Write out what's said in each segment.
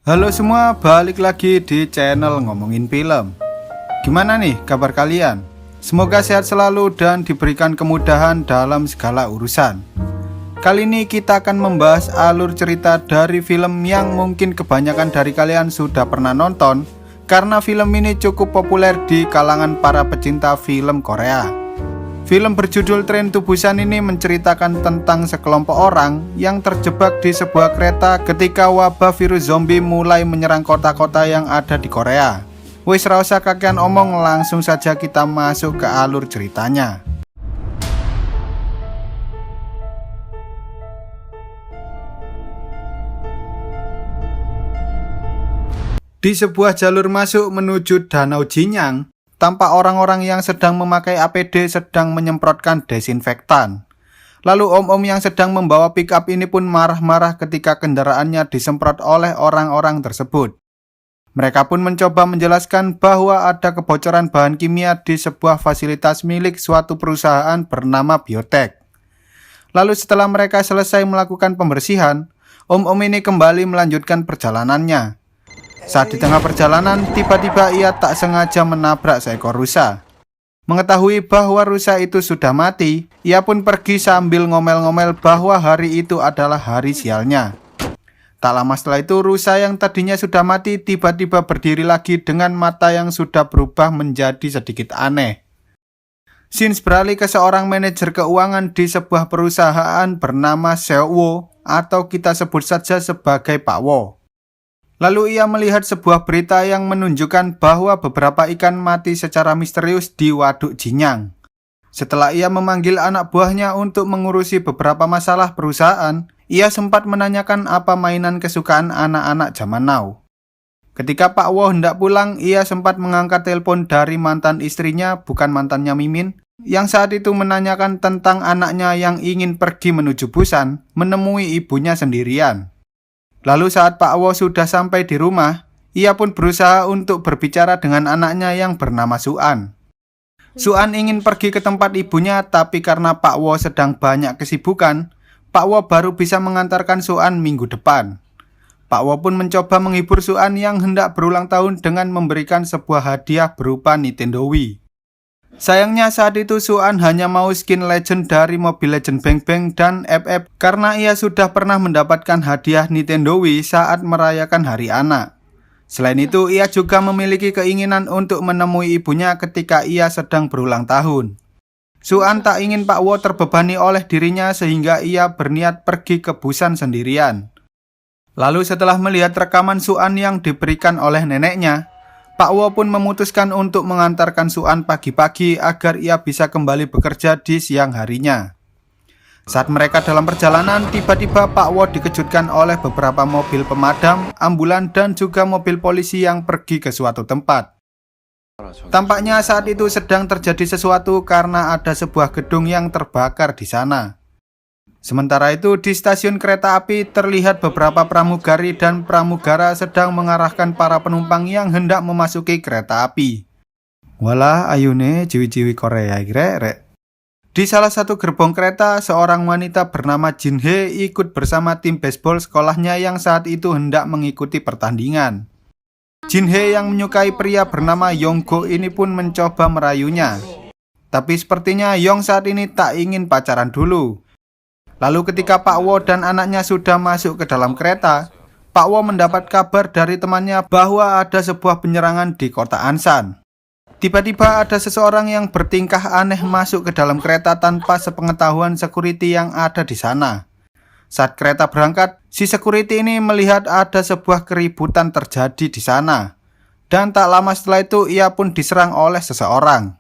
Halo semua, balik lagi di channel Ngomongin Film. Gimana nih kabar kalian? Semoga sehat selalu dan diberikan kemudahan dalam segala urusan. Kali ini kita akan membahas alur cerita dari film yang mungkin kebanyakan dari kalian sudah pernah nonton, karena film ini cukup populer di kalangan para pecinta film Korea. Film berjudul Train to Busan ini menceritakan tentang sekelompok orang yang terjebak di sebuah kereta ketika wabah virus zombie mulai menyerang kota-kota yang ada di Korea. Wis ra usah kakean omong, langsung saja kita masuk ke alur ceritanya. Di sebuah jalur masuk menuju Danau Jinyang, tampak orang-orang yang sedang memakai APD sedang menyemprotkan desinfektan. Lalu om-om yang sedang membawa pick-up ini pun marah-marah ketika kendaraannya disemprot oleh orang-orang tersebut. Mereka pun mencoba menjelaskan bahwa ada kebocoran bahan kimia di sebuah fasilitas milik suatu perusahaan bernama Biotech. Lalu setelah mereka selesai melakukan pembersihan, om-om ini kembali melanjutkan perjalanannya. Saat di tengah perjalanan, tiba-tiba ia tak sengaja menabrak seekor rusa. Mengetahui bahwa rusa itu sudah mati, ia pun pergi sambil ngomel-ngomel bahwa hari itu adalah hari sialnya. Tak lama setelah itu, rusa yang tadinya sudah mati tiba-tiba berdiri lagi dengan mata yang sudah berubah menjadi sedikit aneh. Scenes beralih ke seorang manajer keuangan di sebuah perusahaan bernama Seo atau kita sebut saja sebagai Pak Wo. Lalu ia melihat sebuah berita yang menunjukkan bahwa beberapa ikan mati secara misterius di Waduk Jinyang. Setelah ia memanggil anak buahnya untuk mengurusi beberapa masalah perusahaan, ia sempat menanyakan apa mainan kesukaan anak-anak zaman now. Ketika Pak Wo hendak pulang, ia sempat mengangkat telepon dari mantan istrinya, bukan mantannya Mimin, yang saat itu menanyakan tentang anaknya yang ingin pergi menuju Busan, menemui ibunya sendirian. Lalu saat Pak Wo sudah sampai di rumah, ia pun berusaha untuk berbicara dengan anaknya yang bernama Suan. Suan ingin pergi ke tempat ibunya, tapi karena Pak Wo sedang banyak kesibukan, Pak Wo baru bisa mengantarkan Suan minggu depan. Pak Wo pun mencoba menghibur Suan yang hendak berulang tahun dengan memberikan sebuah hadiah berupa Nintendo Wii. Sayangnya saat itu Suan hanya mau skin legend dari Mobile Legends Bang Bang dan FF karena ia sudah pernah mendapatkan hadiah Nintendo Wii saat merayakan hari anak. Selain itu, ia juga memiliki keinginan untuk menemui ibunya ketika ia sedang berulang tahun. Suan tak ingin Pak Wo terbebani oleh dirinya sehingga ia berniat pergi ke Busan sendirian. Lalu setelah melihat rekaman Suan yang diberikan oleh neneknya, Pak Wo pun memutuskan untuk mengantarkan Suan pagi-pagi agar ia bisa kembali bekerja di siang harinya. Saat mereka dalam perjalanan, tiba-tiba Pak Wo dikejutkan oleh beberapa mobil pemadam, ambulan, dan juga mobil polisi yang pergi ke suatu tempat. Tampaknya saat itu sedang terjadi sesuatu karena ada sebuah gedung yang terbakar di sana. Sementara itu di stasiun kereta api terlihat beberapa pramugari dan pramugara sedang mengarahkan para penumpang yang hendak memasuki kereta api. Walah ayune ciwi-ciwi Korea rek. Di salah satu gerbong kereta, seorang wanita bernama Jin Hye ikut bersama tim baseball sekolahnya yang saat itu hendak mengikuti pertandingan. Jin Hye yang menyukai pria bernama Yonggo ini pun mencoba merayunya. Tapi sepertinya Yong saat ini tak ingin pacaran dulu. Lalu ketika Pak Wo dan anaknya sudah masuk ke dalam kereta, Pak Wo mendapat kabar dari temannya bahwa ada sebuah penyerangan di kota Ansan. Tiba-tiba ada seseorang yang bertingkah aneh masuk ke dalam kereta tanpa sepengetahuan security yang ada di sana. Saat kereta berangkat, si security ini melihat ada sebuah keributan terjadi di sana. Dan tak lama setelah itu ia pun diserang oleh seseorang.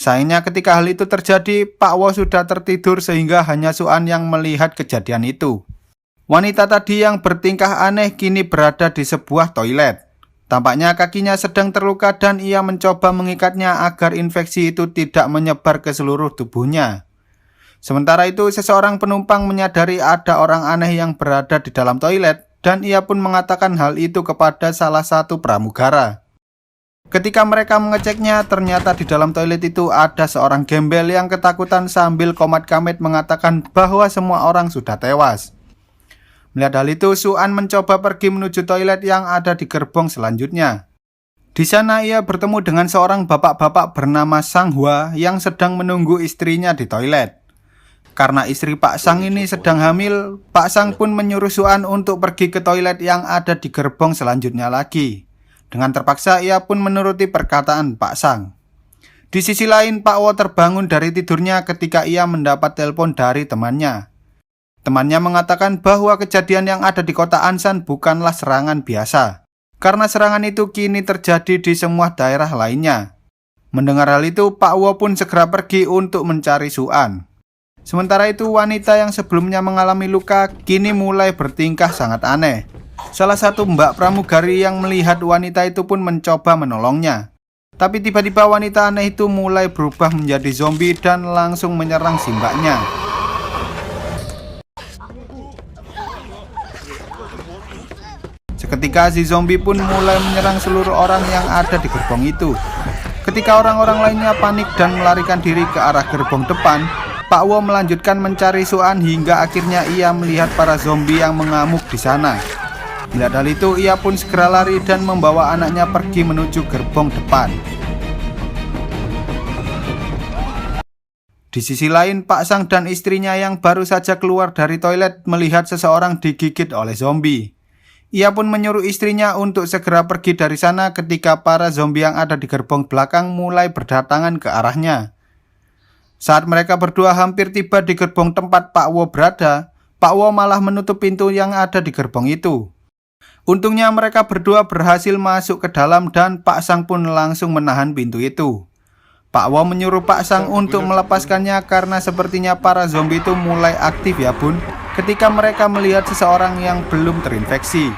Sayangnya ketika hal itu terjadi, Pak Wo sudah tertidur sehingga hanya Suan yang melihat kejadian itu. Wanita tadi yang bertingkah aneh kini berada di sebuah toilet. Tampaknya kakinya sedang terluka dan ia mencoba mengikatnya agar infeksi itu tidak menyebar ke seluruh tubuhnya. Sementara itu, seseorang penumpang menyadari ada orang aneh yang berada di dalam toilet dan ia pun mengatakan hal itu kepada salah satu pramugara. Ketika mereka mengeceknya, ternyata di dalam toilet itu ada seorang gembel yang ketakutan sambil komat-kamit mengatakan bahwa semua orang sudah tewas. Melihat hal itu, Suan mencoba pergi menuju toilet yang ada di gerbong selanjutnya. Di sana ia bertemu dengan seorang bapak-bapak bernama Sang Hua yang sedang menunggu istrinya di toilet. Karena istri Pak Sang ini sedang hamil, Pak Sang pun menyuruh Suan untuk pergi ke toilet yang ada di gerbong selanjutnya lagi. Dengan terpaksa ia pun menuruti perkataan Pak Sang. Di sisi lain, Pak Wo terbangun dari tidurnya ketika ia mendapat telepon dari temannya. Temannya mengatakan bahwa kejadian yang ada di kota Ansan bukanlah serangan biasa, karena serangan itu kini terjadi di semua daerah lainnya. Mendengar hal itu, Pak Wo pun segera pergi untuk mencari Suan. Sementara itu, wanita yang sebelumnya mengalami luka kini mulai bertingkah sangat aneh. Salah satu mbak pramugari yang melihat wanita itu pun mencoba menolongnya. Tapi tiba-tiba wanita aneh itu mulai berubah menjadi zombie dan langsung menyerang si mbaknya. Seketika si zombie pun mulai menyerang seluruh orang yang ada di gerbong itu. Ketika orang-orang lainnya panik dan melarikan diri ke arah gerbong depan, Pak Wo melanjutkan mencari Suan hingga akhirnya ia melihat para zombie yang mengamuk di sana. Melihat hal itu, ia pun segera lari dan membawa anaknya pergi menuju gerbong depan. Di sisi lain, Pak Sang dan istrinya yang baru saja keluar dari toilet melihat seseorang digigit oleh zombie. Ia pun menyuruh istrinya untuk segera pergi dari sana ketika para zombie yang ada di gerbong belakang mulai berdatangan ke arahnya. Saat mereka berdua hampir tiba di gerbong tempat Pak Wo berada, Pak Wo malah menutup pintu yang ada di gerbong itu. Untungnya mereka berdua berhasil masuk ke dalam dan Pak Sang pun langsung menahan pintu itu. Pak Wo menyuruh Pak Sang untuk melepaskannya karena sepertinya para zombie itu mulai aktif ya bun, ketika mereka melihat seseorang yang belum terinfeksi.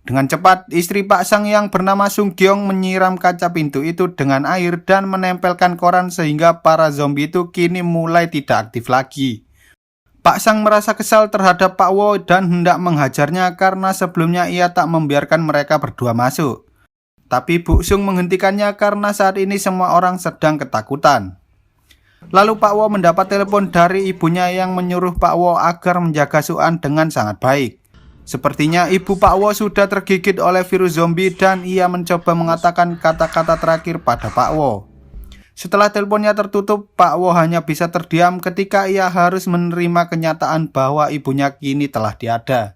Dengan cepat, istri Pak Sang yang bernama Sung Gyong menyiram kaca pintu itu dengan air dan menempelkan koran sehingga para zombie itu kini mulai tidak aktif lagi. Pak Sang merasa kesal terhadap Pak Wo dan hendak menghajarnya karena sebelumnya ia tak membiarkan mereka berdua masuk. Tapi Bu Sung menghentikannya karena saat ini semua orang sedang ketakutan. Lalu Pak Wo mendapat telepon dari ibunya yang menyuruh Pak Wo agar menjaga Suan dengan sangat baik. Sepertinya ibu Pak Wo sudah tergigit oleh virus zombie dan ia mencoba mengatakan kata-kata terakhir pada Pak Wo. Setelah teleponnya tertutup, Pak Wo hanya bisa terdiam ketika ia harus menerima kenyataan bahwa ibunya kini telah tiada.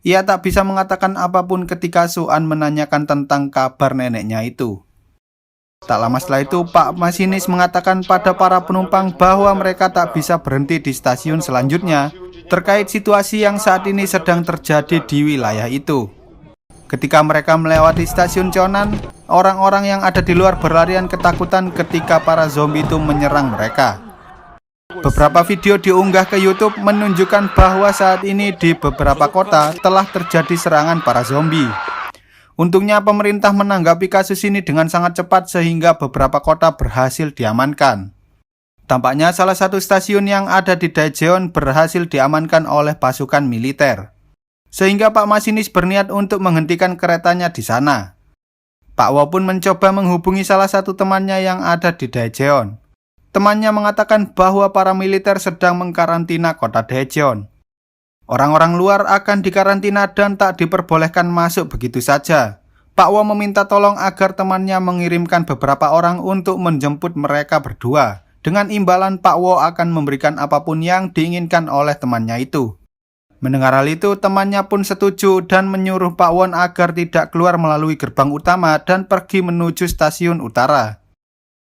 Ia tak bisa mengatakan apapun ketika Suan menanyakan tentang kabar neneknya itu. Tak lama setelah itu, Pak Masinis mengatakan pada para penumpang bahwa mereka tak bisa berhenti di stasiun selanjutnya terkait situasi yang saat ini sedang terjadi di wilayah itu. Ketika mereka melewati stasiun Cheonan, orang-orang yang ada di luar berlarian ketakutan ketika para zombie itu menyerang mereka. Beberapa video diunggah ke YouTube menunjukkan bahwa saat ini di beberapa kota telah terjadi serangan para zombie. Untungnya pemerintah menanggapi kasus ini dengan sangat cepat sehingga beberapa kota berhasil diamankan. Tampaknya salah satu stasiun yang ada di Daejeon berhasil diamankan oleh pasukan militer. Sehingga Pak Masinis berniat untuk menghentikan keretanya di sana. Pak Wo pun mencoba menghubungi salah satu temannya yang ada di Daejeon. Temannya mengatakan bahwa para militer sedang mengkarantina kota Daejeon. Orang-orang luar akan dikarantina dan tak diperbolehkan masuk begitu saja. Pak Wo meminta tolong agar temannya mengirimkan beberapa orang untuk menjemput mereka berdua. Dengan imbalan Pak Wo akan memberikan apapun yang diinginkan oleh temannya itu. Mendengar hal itu, temannya pun setuju dan menyuruh Pak Won agar tidak keluar melalui gerbang utama dan pergi menuju stasiun utara.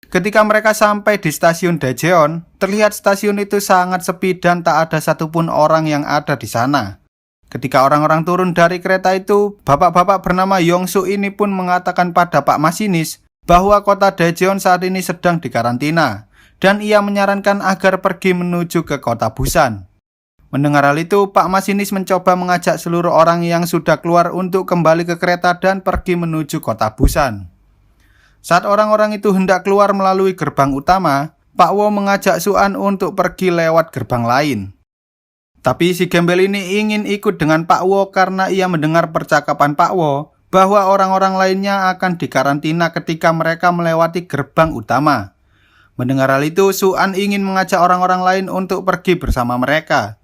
Ketika mereka sampai di stasiun Daejeon, terlihat stasiun itu sangat sepi dan tak ada satupun orang yang ada di sana. Ketika orang-orang turun dari kereta itu, bapak-bapak bernama Yongsu ini pun mengatakan pada Pak Masinis bahwa kota Daejeon saat ini sedang dikarantina, dan ia menyarankan agar pergi menuju ke kota Busan. Mendengar hal itu, Pak Masinis mencoba mengajak seluruh orang yang sudah keluar untuk kembali ke kereta dan pergi menuju kota Busan. Saat orang-orang itu hendak keluar melalui gerbang utama, Pak Wo mengajak Suan untuk pergi lewat gerbang lain. Tapi si gembel ini ingin ikut dengan Pak Wo karena ia mendengar percakapan Pak Wo bahwa orang-orang lainnya akan dikarantina ketika mereka melewati gerbang utama. Mendengar hal itu, Suan ingin mengajak orang-orang lain untuk pergi bersama mereka.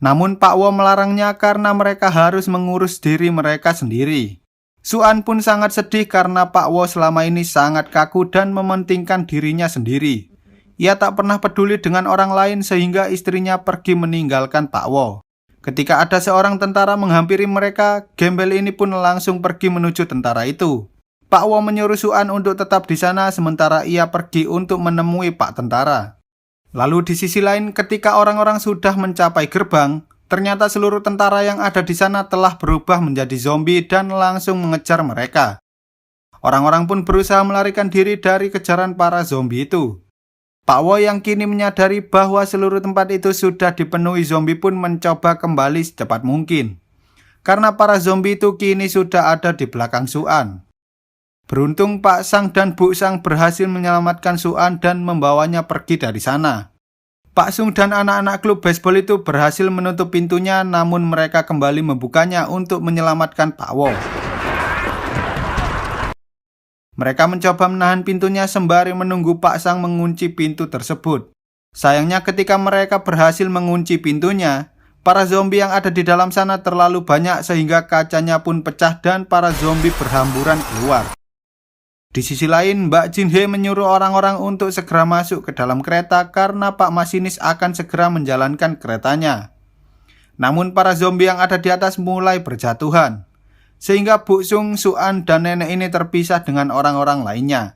Namun Pak Wo melarangnya karena mereka harus mengurus diri mereka sendiri. Su-an pun sangat sedih karena Pak Wo selama ini sangat kaku dan mementingkan dirinya sendiri. Ia tak pernah peduli dengan orang lain sehingga istrinya pergi meninggalkan Pak Wo. Ketika ada seorang tentara menghampiri mereka, gembel ini pun langsung pergi menuju tentara itu. Pak Wo menyuruh Su-an untuk tetap di sana sementara ia pergi untuk menemui Pak Tentara. Lalu di sisi lain, ketika orang-orang sudah mencapai gerbang, ternyata seluruh tentara yang ada di sana telah berubah menjadi zombie dan langsung mengejar mereka. Orang-orang pun berusaha melarikan diri dari kejaran para zombie itu. Pak Wo yang kini menyadari bahwa seluruh tempat itu sudah dipenuhi zombie pun mencoba kembali secepat mungkin. Karena para zombie itu kini sudah ada di belakang Su-an. Beruntung Pak Sang dan Bu Sang berhasil menyelamatkan Su-an dan membawanya pergi dari sana. Pak Sung dan anak-anak klub baseball itu berhasil menutup pintunya, namun mereka kembali membukanya untuk menyelamatkan Pak Wo. Mereka mencoba menahan pintunya sembari menunggu Pak Sang mengunci pintu tersebut. Sayangnya ketika mereka berhasil mengunci pintunya, para zombie yang ada di dalam sana terlalu banyak sehingga kacanya pun pecah dan para zombie berhamburan keluar. Di sisi lain, Mbak Jin Hye menyuruh orang-orang untuk segera masuk ke dalam kereta karena Pak Masinis akan segera menjalankan keretanya. Namun para zombie yang ada di atas mulai berjatuhan, sehingga Bu Sung, Su-an, dan nenek ini terpisah dengan orang-orang lainnya.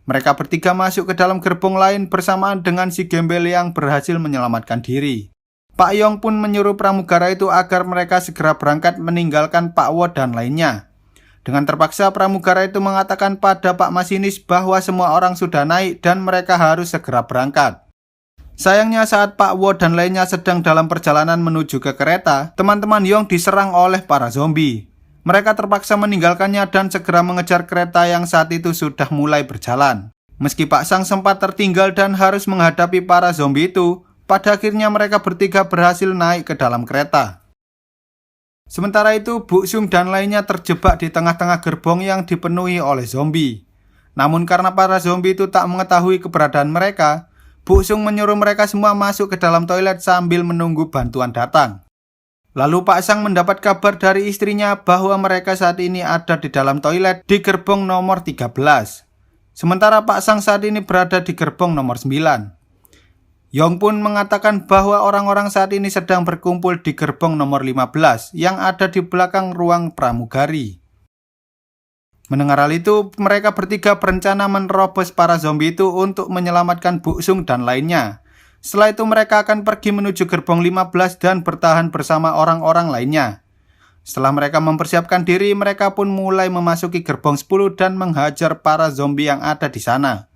Mereka bertiga masuk ke dalam gerbong lain bersamaan dengan si gembel yang berhasil menyelamatkan diri. Pak Yong pun menyuruh pramugara itu agar mereka segera berangkat meninggalkan Pak Wo dan lainnya. Dengan terpaksa pramugara itu mengatakan pada Pak Masinis bahwa semua orang sudah naik dan mereka harus segera berangkat. Sayangnya saat Pak Wo dan lainnya sedang dalam perjalanan menuju ke kereta, teman-teman Yong diserang oleh para zombie. Mereka terpaksa meninggalkannya dan segera mengejar kereta yang saat itu sudah mulai berjalan. Meski Pak Sang sempat tertinggal dan harus menghadapi para zombie itu, pada akhirnya mereka bertiga berhasil naik ke dalam kereta. Sementara itu, Bu Sung dan lainnya terjebak di tengah-tengah gerbong yang dipenuhi oleh zombie. Namun karena para zombie itu tak mengetahui keberadaan mereka, Bu Sung menyuruh mereka semua masuk ke dalam toilet sambil menunggu bantuan datang. Lalu Pak Sang mendapat kabar dari istrinya bahwa mereka saat ini ada di dalam toilet di gerbong nomor 13. Sementara Pak Sang saat ini berada di gerbong nomor 9. Yong pun mengatakan bahwa orang-orang saat ini sedang berkumpul di gerbong nomor 15 yang ada di belakang ruang pramugari. Mendengar hal itu, mereka bertiga berencana menerobos para zombie itu untuk menyelamatkan Bu Sung dan lainnya. Setelah itu mereka akan pergi menuju gerbong 15 dan bertahan bersama orang-orang lainnya. Setelah mereka mempersiapkan diri, mereka pun mulai memasuki gerbong 10 dan menghajar para zombie yang ada di sana.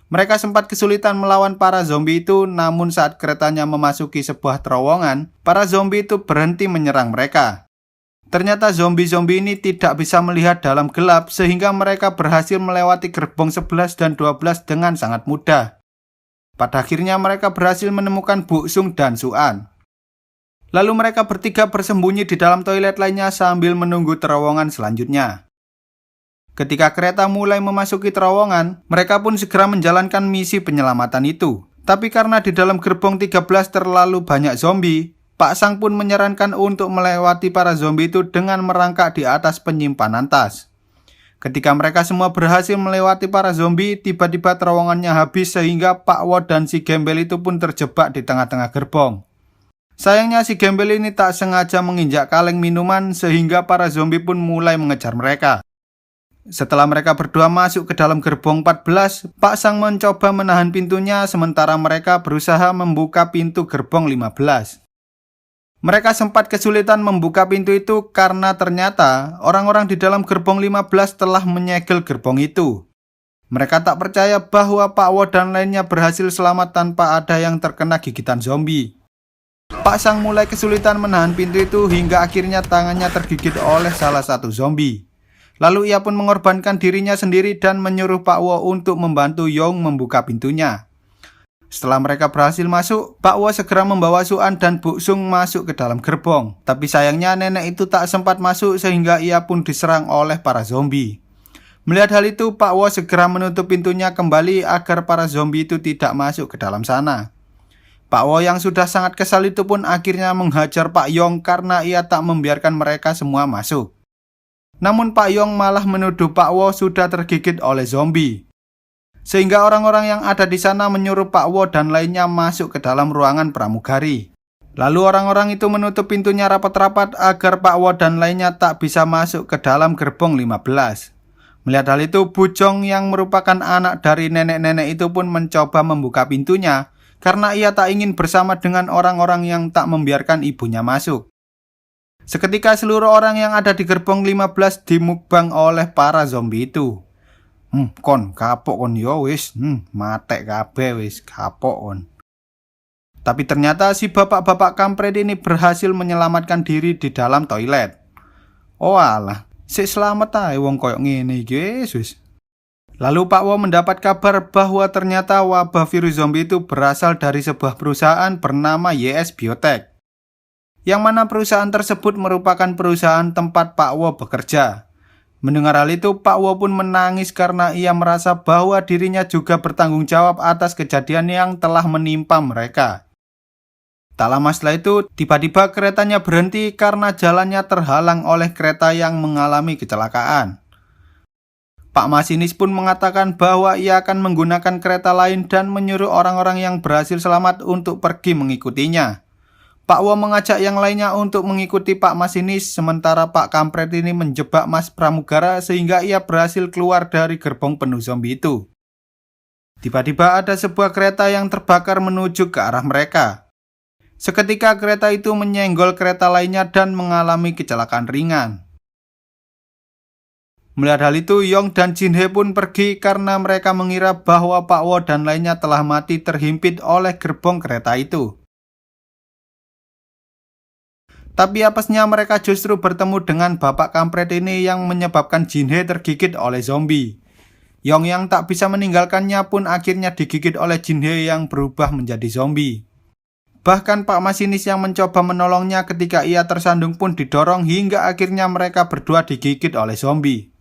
Mereka sempat kesulitan melawan para zombie itu, namun saat keretanya memasuki sebuah terowongan, para zombie itu berhenti menyerang mereka. Ternyata zombie-zombie ini tidak bisa melihat dalam gelap sehingga mereka berhasil melewati gerbong 11 dan 12 dengan sangat mudah. Pada akhirnya mereka berhasil menemukan Bu Sung dan Su-an. Lalu mereka bertiga bersembunyi di dalam toilet lainnya sambil menunggu terowongan selanjutnya. Ketika kereta mulai memasuki terowongan, mereka pun segera menjalankan misi penyelamatan itu. Tapi karena di dalam gerbong 13 terlalu banyak zombie, Pak Sang pun menyarankan untuk melewati para zombie itu dengan merangkak di atas penyimpanan tas. Ketika mereka semua berhasil melewati para zombie, tiba-tiba terowongannya habis sehingga Pak Wo dan si gembel itu pun terjebak di tengah-tengah gerbong. Sayangnya si gembel ini tak sengaja menginjak kaleng minuman sehingga para zombie pun mulai mengejar mereka. Setelah mereka berdua masuk ke dalam gerbong 14, Pak Sang mencoba menahan pintunya sementara mereka berusaha membuka pintu gerbong 15. Mereka sempat kesulitan membuka pintu itu karena ternyata orang-orang di dalam gerbong 15 telah menyegel gerbong itu. Mereka tak percaya bahwa Pak Wo dan lainnya berhasil selamat tanpa ada yang terkena gigitan zombie. Pak Sang mulai kesulitan menahan pintu itu hingga akhirnya tangannya tergigit oleh salah satu zombie. Lalu ia pun mengorbankan dirinya sendiri dan menyuruh Pak Wo untuk membantu Yong membuka pintunya. Setelah mereka berhasil masuk, Pak Wo segera membawa Su-an dan Bu Sung masuk ke dalam gerbong. Tapi sayangnya nenek itu tak sempat masuk sehingga ia pun diserang oleh para zombie. Melihat hal itu, Pak Wo segera menutup pintunya kembali agar para zombie itu tidak masuk ke dalam sana. Pak Wo yang sudah sangat kesal itu pun akhirnya menghajar Pak Yong karena ia tak membiarkan mereka semua masuk. Namun Pak Yong malah menuduh Pak Wo sudah tergigit oleh zombie. Sehingga orang-orang yang ada di sana menyuruh Pak Wo dan lainnya masuk ke dalam ruangan pramugari. Lalu orang-orang itu menutup pintunya rapat-rapat agar Pak Wo dan lainnya tak bisa masuk ke dalam gerbong 15. Melihat hal itu, Bujong yang merupakan anak dari nenek-nenek itu pun mencoba membuka pintunya karena ia tak ingin bersama dengan orang-orang yang tak membiarkan ibunya masuk. Seketika seluruh orang yang ada di gerbong 15 dimukbang oleh para zombie itu. Kon kapok kon yo wis, matek kabeh wis kapok kon. Tapi ternyata si bapak-bapak kampret ini berhasil menyelamatkan diri di dalam toilet. Oh alah, sik selamat ae wong koyo ngene iki wis. Lalu Pak Wo mendapat kabar bahwa ternyata wabah virus zombie itu berasal dari sebuah perusahaan bernama YS Biotech. Yang mana perusahaan tersebut merupakan perusahaan tempat Pak Wo bekerja. Mendengar hal itu, Pak Wo pun menangis karena ia merasa bahwa dirinya juga bertanggung jawab atas kejadian yang telah menimpa mereka. Tak lama setelah itu, tiba-tiba keretanya berhenti karena jalannya terhalang oleh kereta yang mengalami kecelakaan. Pak masinis pun mengatakan bahwa ia akan menggunakan kereta lain dan menyuruh orang-orang yang berhasil selamat untuk pergi mengikutinya. Pak Wo mengajak yang lainnya untuk mengikuti Pak masinis, sementara Pak kampret ini menjebak Mas pramugara sehingga ia berhasil keluar dari gerbong penuh zombie itu. Tiba-tiba ada sebuah kereta yang terbakar menuju ke arah mereka. Seketika kereta itu menyenggol kereta lainnya dan mengalami kecelakaan ringan. Melihat hal itu, Yong dan Jin He pun pergi karena mereka mengira bahwa Pak Wo dan lainnya telah mati terhimpit oleh gerbong kereta itu. Tapi apesnya mereka justru bertemu dengan bapak kampret ini yang menyebabkan Jin He tergigit oleh zombie. Yong yang tak bisa meninggalkannya pun akhirnya digigit oleh Jin He yang berubah menjadi zombie. Bahkan Pak masinis yang mencoba menolongnya ketika ia tersandung pun didorong hingga akhirnya mereka berdua digigit oleh zombie.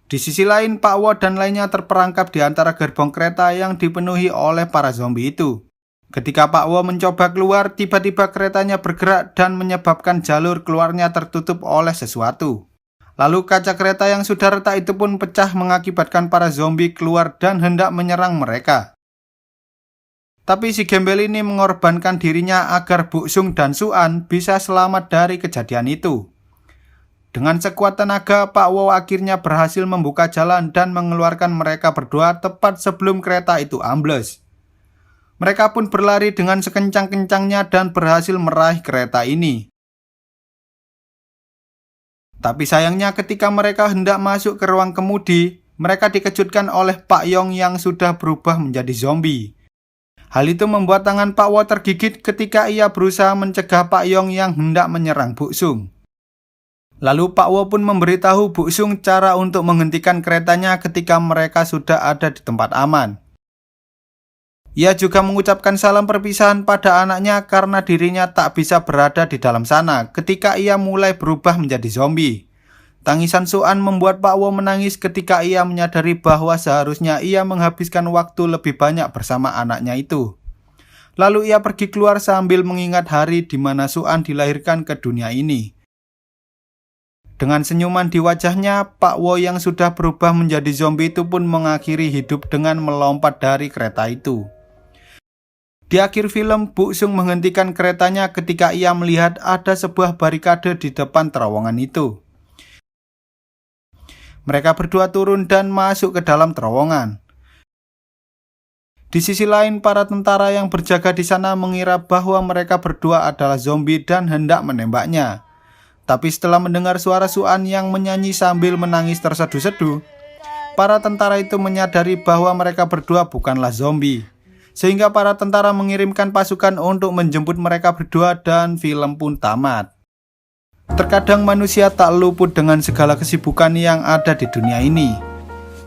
Di sisi lain, Pak Wo dan lainnya terperangkap di antara gerbong kereta yang dipenuhi oleh para zombie itu. Ketika Pak Wo mencoba keluar, tiba-tiba keretanya bergerak dan menyebabkan jalur keluarnya tertutup oleh sesuatu. Lalu kaca kereta yang sudah retak itu pun pecah mengakibatkan para zombie keluar dan hendak menyerang mereka. Tapi si gembel ini mengorbankan dirinya agar Bu Sung dan Suan bisa selamat dari kejadian itu. Dengan sekuat tenaga, Pak Wo akhirnya berhasil membuka jalan dan mengeluarkan mereka berdua tepat sebelum kereta itu ambles. Mereka pun berlari dengan sekencang-kencangnya dan berhasil meraih kereta ini. Tapi sayangnya ketika mereka hendak masuk ke ruang kemudi, mereka dikejutkan oleh Pak Yong yang sudah berubah menjadi zombie. Hal itu membuat tangan Pak Wo tergigit ketika ia berusaha mencegah Pak Yong yang hendak menyerang Bu Sung. Lalu Pak Wo pun memberitahu Bu Sung cara untuk menghentikan keretanya ketika mereka sudah ada di tempat aman. Ia juga mengucapkan salam perpisahan pada anaknya karena dirinya tak bisa berada di dalam sana ketika ia mulai berubah menjadi zombie. Tangisan Suan membuat Pak Wo menangis ketika ia menyadari bahwa seharusnya ia menghabiskan waktu lebih banyak bersama anaknya itu. Lalu ia pergi keluar sambil mengingat hari di mana Suan dilahirkan ke dunia ini. Dengan senyuman di wajahnya, Pak Wo yang sudah berubah menjadi zombie itu pun mengakhiri hidup dengan melompat dari kereta itu. Di akhir film, Bu Sung menghentikan keretanya ketika ia melihat ada sebuah barikade di depan terowongan itu. Mereka berdua turun dan masuk ke dalam terowongan. Di sisi lain, para tentara yang berjaga di sana mengira bahwa mereka berdua adalah zombie dan hendak menembaknya. Tapi setelah mendengar suara Suan yang menyanyi sambil menangis terseduh-seduh, para tentara itu menyadari bahwa mereka berdua bukanlah zombie. Sehingga para tentara mengirimkan pasukan untuk menjemput mereka berdua dan film pun tamat. Terkadang manusia tak luput dengan segala kesibukan yang ada di dunia ini.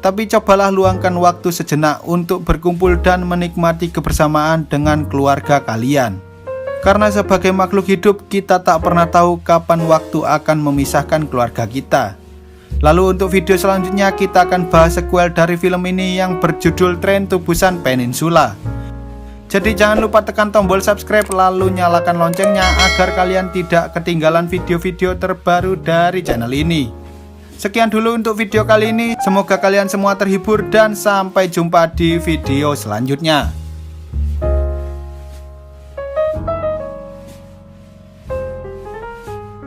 Tapi cobalah luangkan waktu sejenak untuk berkumpul dan menikmati kebersamaan dengan keluarga kalian. Karena sebagai makhluk hidup, kita tak pernah tahu kapan waktu akan memisahkan keluarga kita. Lalu untuk video selanjutnya kita akan bahas sequel dari film ini yang berjudul Tren to Busan Peninsula. Jadi jangan lupa tekan tombol subscribe lalu nyalakan loncengnya agar kalian tidak ketinggalan video-video terbaru dari channel ini. Sekian dulu untuk video kali ini, semoga kalian semua terhibur dan sampai jumpa di video selanjutnya.